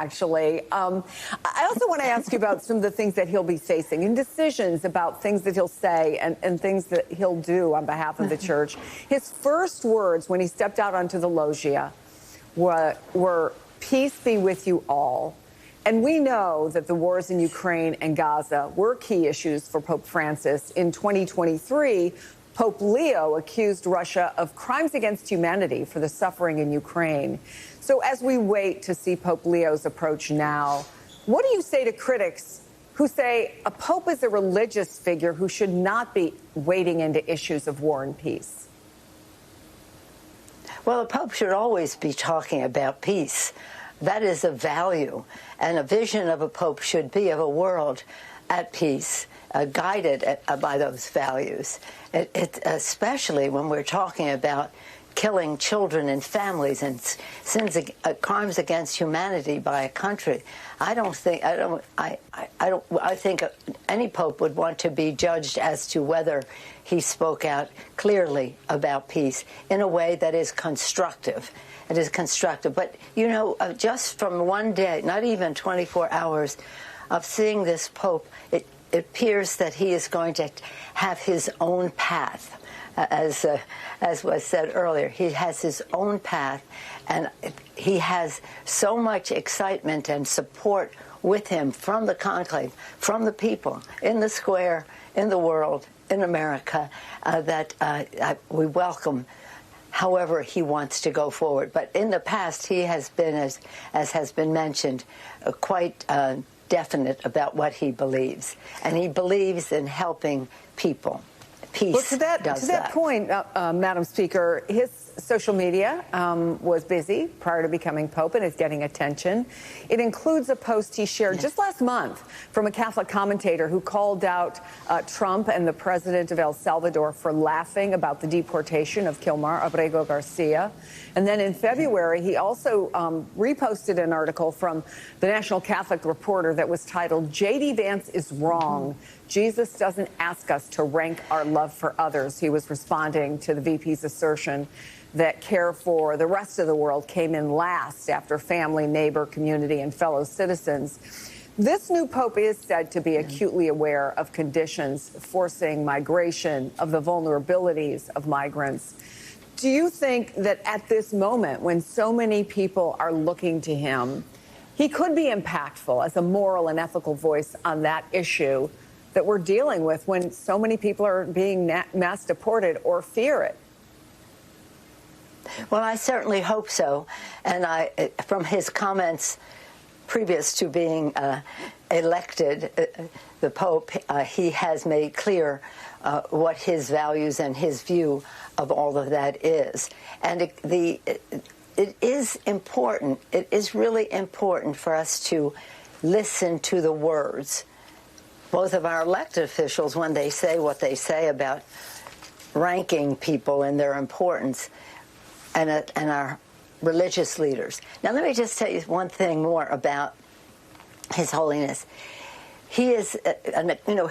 actually. I also want to ask you about some of the things that he'll be facing and decisions about things that he'll say and things that he'll do on behalf of the church. His first words when he stepped out onto the loggia were "Peace be with you all." And we know that the wars in Ukraine and Gaza were key issues for Pope Francis. In 2023, Pope Leo accused Russia of crimes against humanity for the suffering in Ukraine. So as we wait to see Pope Leo's approach now, what do you say to critics who say a pope is a religious figure who should not be wading into issues of war and peace? Well, a pope should always be talking about peace. That is a value, and a vision of a pope should be of a world at peace, guided by those values, especially when we're talking about killing children and families and crimes against humanity by a country. I think any pope would want to be judged as to whether he spoke out clearly about peace in a way that is constructive. It is constructive. But, you know, just from one day, not even 24 hours of seeing this pope, it appears that he is going to have his own path. As was said earlier, he has his own path, and he has so much excitement and support with him from the conclave, from the people in the square, in the world, in America, that we welcome however he wants to go forward. But in the past, he has been, as has been mentioned, quite definite about what he believes. And he believes in helping people. Peace well, to that point, Madam Speaker, his social media was busy prior to becoming Pope and is getting attention. It includes a post he shared just last month from a Catholic commentator who called out Trump and the president of El Salvador for laughing about the deportation of Kilmar Abrego Garcia. And then in February, he also reposted an article from the National Catholic Reporter that was titled, "J.D. Vance is wrong. Jesus doesn't ask us to rank our love for others." He was responding to the VP's assertion that care for the rest of the world came in last after family, neighbor, community, and fellow citizens. This new pope is said to be acutely aware of conditions forcing migration, of the vulnerabilities of migrants. Do you think that at this moment, when so many people are looking to him, he could be impactful as a moral and ethical voice on that issue that we're dealing with when so many people are being mass deported or fear it? Well, I certainly hope so. And from his comments previous to being elected, the Pope, he has made clear what his values and his view of all of that is. And it is important, it is really important for us to listen to the words, both of our elected officials when they say what they say about ranking people and their importance, and our religious leaders. Now, let me just tell you one thing more about His Holiness. He is,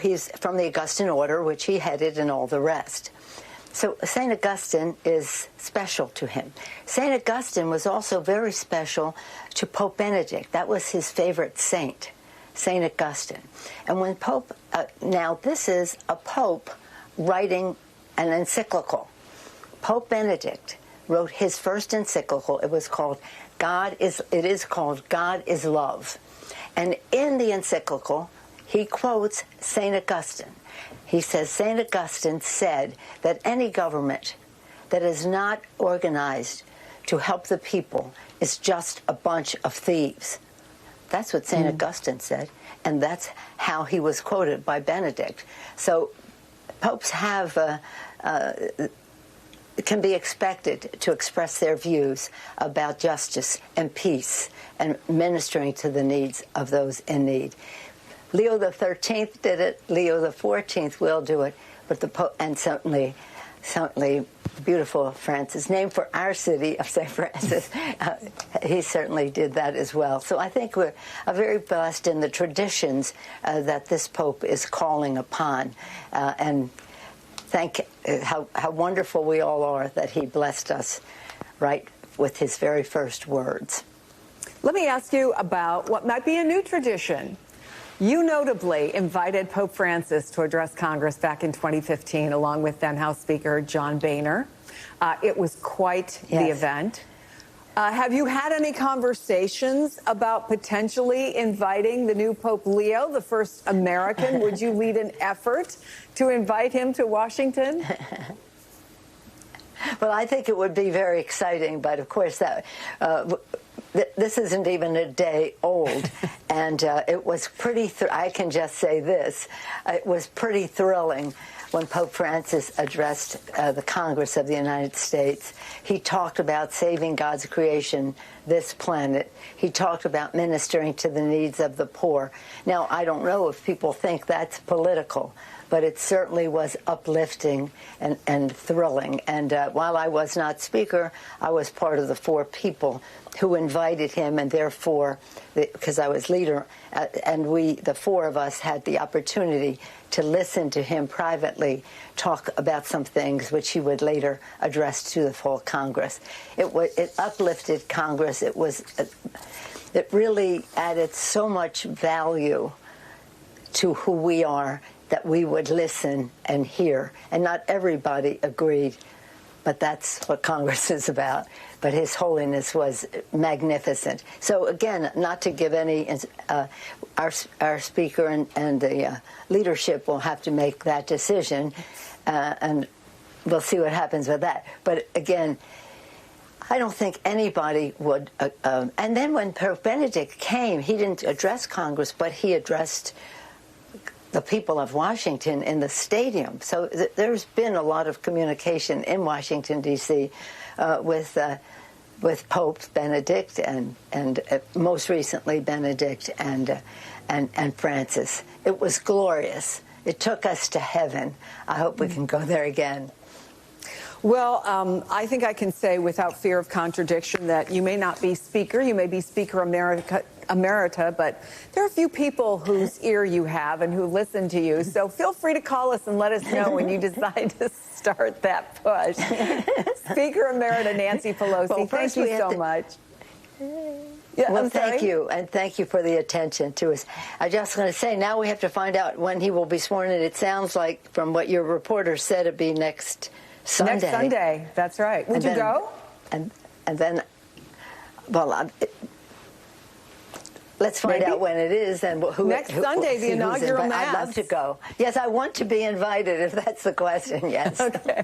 he's from the Augustine order, which he headed, and all the rest. So St. Augustine is special to him. St. Augustine was also very special to Pope Benedict. That was his favorite saint, St. Augustine. And when Pope, now this is a Pope writing an encyclical. Pope Benedict wrote his first encyclical. It was called God is Love. And in the encyclical, he quotes St. Augustine. He says, St. Augustine said that any government that is not organized to help the people is just a bunch of thieves. That's what St. Augustine said, and that's how he was quoted by Benedict. So popes have can be expected to express their views about justice and peace and ministering to the needs of those in need. Leo XIII did it. Leo XIV will do it. But the Pope, and certainly beautiful Francis, named for our city of St. Francis, he certainly did that as well. So I think we're very blessed in the traditions that this Pope is calling upon, and how wonderful we all are that he blessed us right with his very first words. Let me ask you about what might be a new tradition. You notably invited Pope Francis to address Congress back in 2015, along with then House Speaker John Boehner. It was quite the event. Have you had any conversations about potentially inviting the new Pope Leo, the first American? Would you lead an effort to invite him to Washington? Well, I think it would be very exciting, but of course that this isn't even a day old, and it was pretty. I can just say this: it was pretty thrilling when Pope Francis addressed the Congress of the United States. He talked about saving God's creation, this planet. He talked about ministering to the needs of the poor. Now, I don't know if people think that's political, but it certainly was uplifting and thrilling. And while I was not speaker, I was part of the 4 people who invited him, and therefore, because I was leader, and the 4 of us had the opportunity to listen to him privately talk about some things which he would later address to the full Congress. It uplifted Congress. It really added so much value to who we are, that we would listen and hear. And not everybody agreed, but that's what Congress is about. But His Holiness was magnificent. So again, not to give any, our speaker and the leadership will have to make that decision, and we'll see what happens with that. But again, I don't think anybody would. And then when Pope Benedict came, he didn't address Congress, but he addressed the people of Washington in the stadium. So there's been a lot of communication in Washington, D.C. With Pope Benedict and most recently Benedict and Francis. It was glorious. It took us to heaven. I hope we can go there again. Well, I think I can say without fear of contradiction that you may not be Speaker, you may be Speaker Emerita, but there are a few people whose ear you have and who listen to you. So feel free to call us and let us know when you decide to start that push. Speaker Emerita Nancy Pelosi, well, thank you so much. Yeah, well, thank you, and thank you for the attention to us. I just want to say, now we have to find out when he will be sworn in. It sounds like, from what your reporter said, it'd be next Sunday. Next Sunday, that's right. Would you go? And then, well, let's find out when it is and who. Next Sunday, the inaugural Mass. I'd love to go. Yes, I want to be invited, if that's the question. Yes. Okay.